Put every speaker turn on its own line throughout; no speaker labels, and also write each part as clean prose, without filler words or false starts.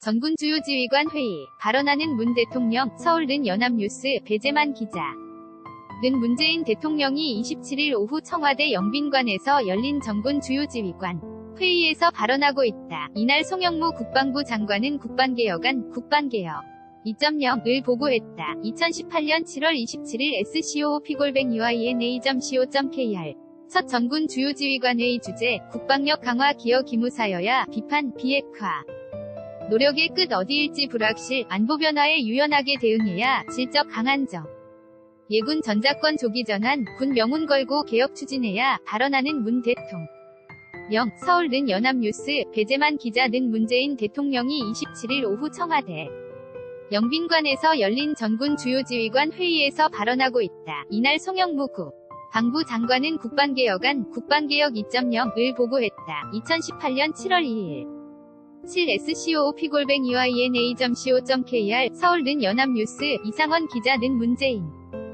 전군 주요 지휘관 회의, 발언하는 문 대통령, 서울는 연합뉴스, 배재만 기자. 는 문재인 대통령이 27일 오후 청와대 영빈관에서 열린 전군 주요 지휘관 회의에서 발언하고 있다. 이날 송영무 국방부 장관은 국방개혁안, 국방개혁 2.0을 보고했다. 2018년 7월 27일 scoop-uina.co.kr 첫 전군 주요 지휘관 회의 주제, 국방력 강화 기여 기무사여야, 비판, 비핵화. 노력의 끝 어디일지 불확실, 안보 변화에 유연하게 대응해야, 질적 강한 점. 예군 전자권 조기 전환, 군 명운 걸고 개혁 추진해야, 발언하는 문 대통령. 서울는 연합뉴스, 배재만 기자는 문재인 대통령이 27일 오후 청와대 영빈관에서 열린 전군 주요 지휘관 회의에서 발언하고 있다. 이날 송영무 국방부 장관은 국방개혁안, 국방개혁 2.0을 보고했다. 2018년 7월 2일 7 scoop-uina.co.kr 서울는 연합뉴스, 이상원 기자는 문재인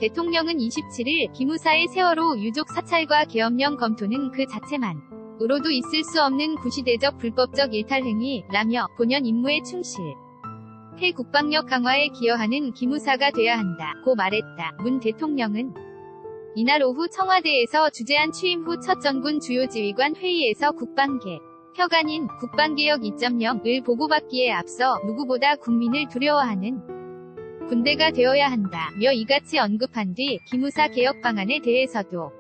대통령은 27일 기무사의 세월호 유족 사찰과 계엄령 검토는 그 자체만으로도 있을 수 없는 구시대적 불법적 일탈행위라며 본연 임무에 충실해 국방력 강화에 기여하는 기무사가 돼야 한다고 말했다. 문 대통령은 이날 오후 청와대에서 주재한 취임 후 첫 전군 주요 지휘관 회의에서 국방개혁안인 국방개혁 2.0을 보고받기에 앞서 누구보다 국민을 두려워하는 군대가 되어야 한다며 이같이 언급한 뒤 기무사 개혁 방안에 대해서도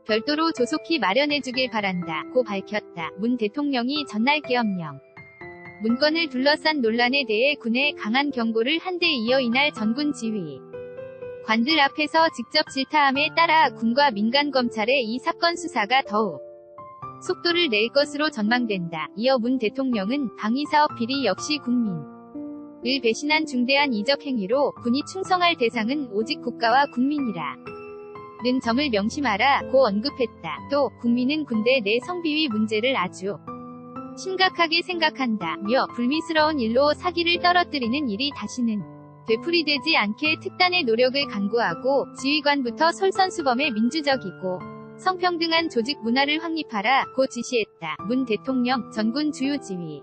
별도로 조속히 마련해주길 바란다고 밝혔다. 문 대통령이 전날 계엄령 문건을 둘러싼 논란에 대해 군에 강한 경고를 한 데 이어 이날 전군 지휘 관들 앞에서 직접 질타함에 따라 군과 민간 검찰의 이 사건 수사가 더욱 속도를 낼 것으로 전망된다. 이어 문 대통령은 방위사업 비리 역시 국민을 배신한 중대한 이적 행위로 군이 충성할 대상은 오직 국가와 국민이라 는 점을 명심하라고 언급했다. 또 국민은 군대 내 성비위 문제를 아주 심각하게 생각한다며 불미스러운 일로 사기를 떨어뜨리는 일이 다시는 되풀이되지 않게 특단의 노력을 강구하고 지휘관부터 솔선수범의 민주적이고 성평등한 조직 문화를 확립하라고 지시했다. 문 대통령 전군 주요 지휘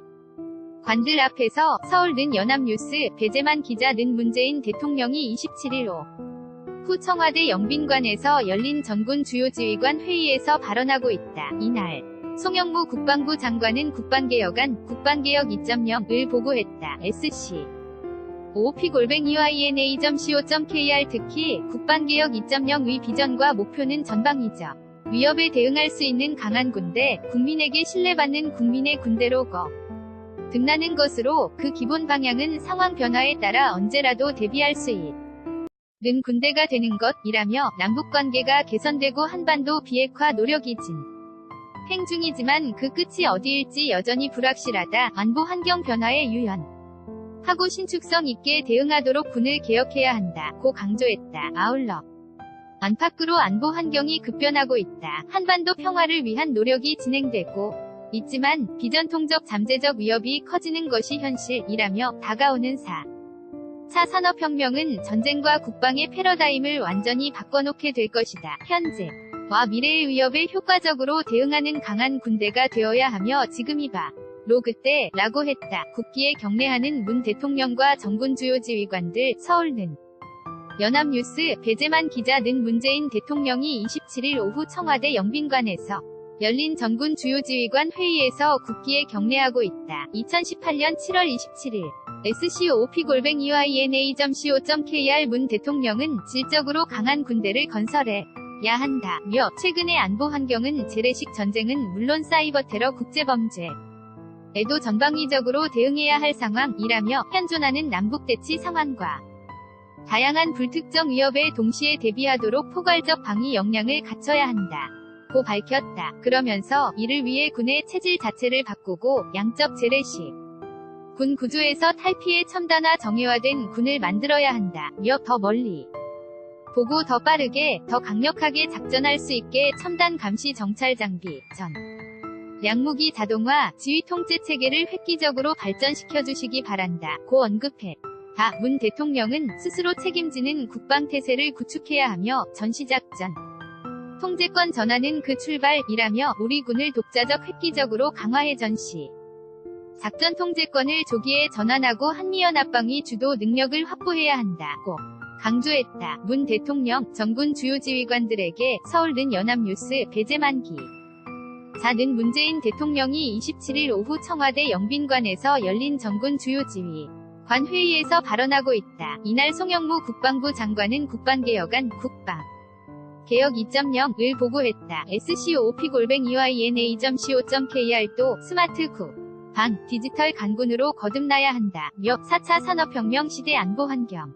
관들 앞에서 서울는 연합뉴스, 배재만 기자는 문재인 대통령이 27일 오후 청와대 영빈관에서 열린 전군 주요 지휘관 회의에서 발언하고 있다. 이날 송영무 국방부 장관은 국방개혁안, 국방개혁 2.0을 보고했다. scoop-uina.co.kr 특히 국방개혁 2.0의 비전과 목표는 전방위적 위협에 대응할 수 있는 강한 군대, 국민에게 신뢰받는 국민의 군대로 거듭나는 것으로 그 기본 방향은 상황 변화에 따라 언제라도 대비할 수 있는 군대가 되는 것이라며 남북관계가 개선되고 한반도 비핵화 노력이 진행 중이지만 그 끝이 어디일지 여전히 불확실하다. 안보 환경 변화에 유연하고 신축성 있게 대응하도록 군을 개혁해야 한다고 강조했다. 아울러 안팎으로 안보 환경이 급변하고 있다. 한반도 평화를 위한 노력이 진행되고 있지만 비전통적 잠재적 위협이 커지는 것이 현실이라며 다가오는 4차 산업혁명은 전쟁과 국방의 패러다임을 완전히 바꿔놓게 될 것이다. 현재와 미래의 위협에 효과적으로 대응하는 강한 군대가 되어야 하며 지금이 바로 그때라고 했다. 국기에 경례하는 문 대통령과 전군 주요 지휘관들. 서울는 연합뉴스, 배재만 기자는 문재인 대통령이 27일 오후 청와대 영빈관에서 열린 전군 주요 지휘관 회의에서 국기에 경례하고 있다. 2018년 7월 27일 scoop-uina.co.kr 문 대통령은 질적으로 강한 군대를 건설해야 한다며 최근의 안보 환경은 재래식 전쟁은 물론 사이버 테러 국제범죄 에도 전방위적으로 대응해야 할 상황이라며 현존하는 남북대치 상황과 다양한 불특정 위협에 동시에 대비하도록 포괄적 방위 역량을 갖춰야 한다. 고 밝혔다. 그러면서 이를 위해 군의 체질 자체를 바꾸고 양적 재래식 군 구조에서 탈피해 첨단화 정예화된 군을 만들어야 한다며 더 멀리 보고 더 빠르게, 더 강력하게 작전할 수 있게 첨단 감시 정찰 장비, 양무기 자동화, 지휘 통제 체계를 획기적으로 발전시켜 주시기 바란다. 고 언급해. 문 대통령은 스스로 책임지는 국방태세를 구축해야 하며 전시작전 통제권 전환은 그 출발이라며 우리 군을 독자적 획기적으로 강화해 전시 작전 통제권을 조기에 전환하고 한미연합방위 주도 능력을 확보해야 한다고 강조했다. 문 대통령, 정군 주요 지휘관들에게 서울는 연합뉴스 배재만기. 자는 문재인 대통령이 27일 오후 청와대 영빈관에서 열린 정군 주요 지휘관 회의에서 발언하고 있다. 이날 송영무 국방부 장관은 국방개혁안 국방 개혁 2.0을 보고했다. scoop-eyna.co.kr 또 스마트 국방 디지털 강군으로 거듭나야 한다. 며 4차 산업혁명 시대 안보 환경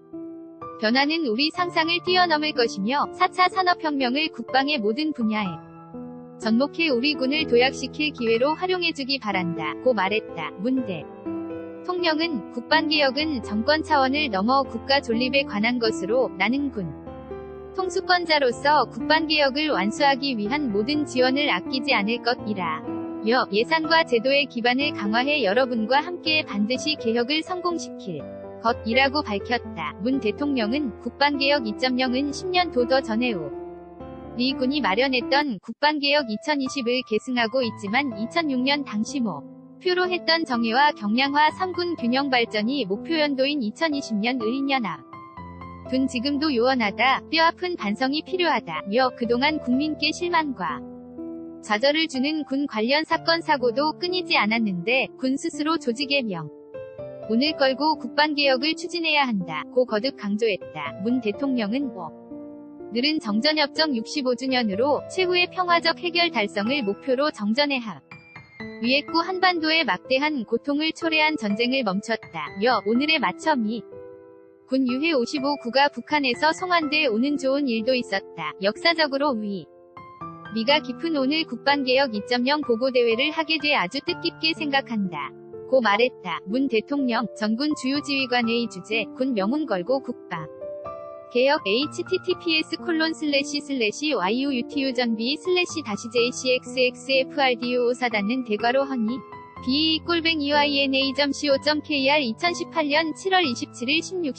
변화는 우리 상상을 뛰어넘을 것이며 4차 산업혁명을 국방의 모든 분야에 접목해 우리 군을 도약시킬 기회로 활용해주기 바란다. 고 말했다. 문 대통령은 국방개혁은 정권 차원을 넘어 국가 존립에 관한 것으로 나는 군 통수권자로서 국방개혁을 완수하기 위한 모든 지원을 아끼지 않을 것이라. 며 예산과 제도의 기반을 강화해 여러분과 함께 반드시 개혁을 성공시킬 것이라고 밝혔다. 문 대통령은 국방개혁 2.0은 10년 도 더 전에 우리 군이 마련했던 국방개혁 2020을 계승하고 있지만 2006년 당시 목표로 했던 정예와 경량화 3군 균형 발전이 목표 연도인 2020년 의인연합 둔 지금도 요원하다. 뼈아픈 반성이 필요하다. 며 그동안 국민께 실망과 좌절을 주는 군 관련 사건 사고도 끊이지 않았는데 군 스스로 조직의 오늘 걸고 국방개혁을 추진해야 한다. 고 거듭 강조했다. 문 대통령은 늘은 정전협정 65주년으로 최후의 평화적 해결 달성을 목표로 정전의 위했고 한반도의 막대한 고통을 초래한 전쟁을 멈췄다. 며 오늘에 맞춰 군 유해 55구가 북한에서 송환돼 오는 좋은 일도 있었다. 역사적으로 미가 깊은 오늘 국방개혁 2.0 보고대회를 하게 돼 아주 뜻깊게 생각한다. 고 말했다. 문 대통령, 전군 주요 지휘관 회의 주제, 군 명운 걸고 국방 개혁 https://yutu-전비/jcxxfrdo5사단은 대괄호 허니 b-eyna.co.kr 2018년 7월 27일 16시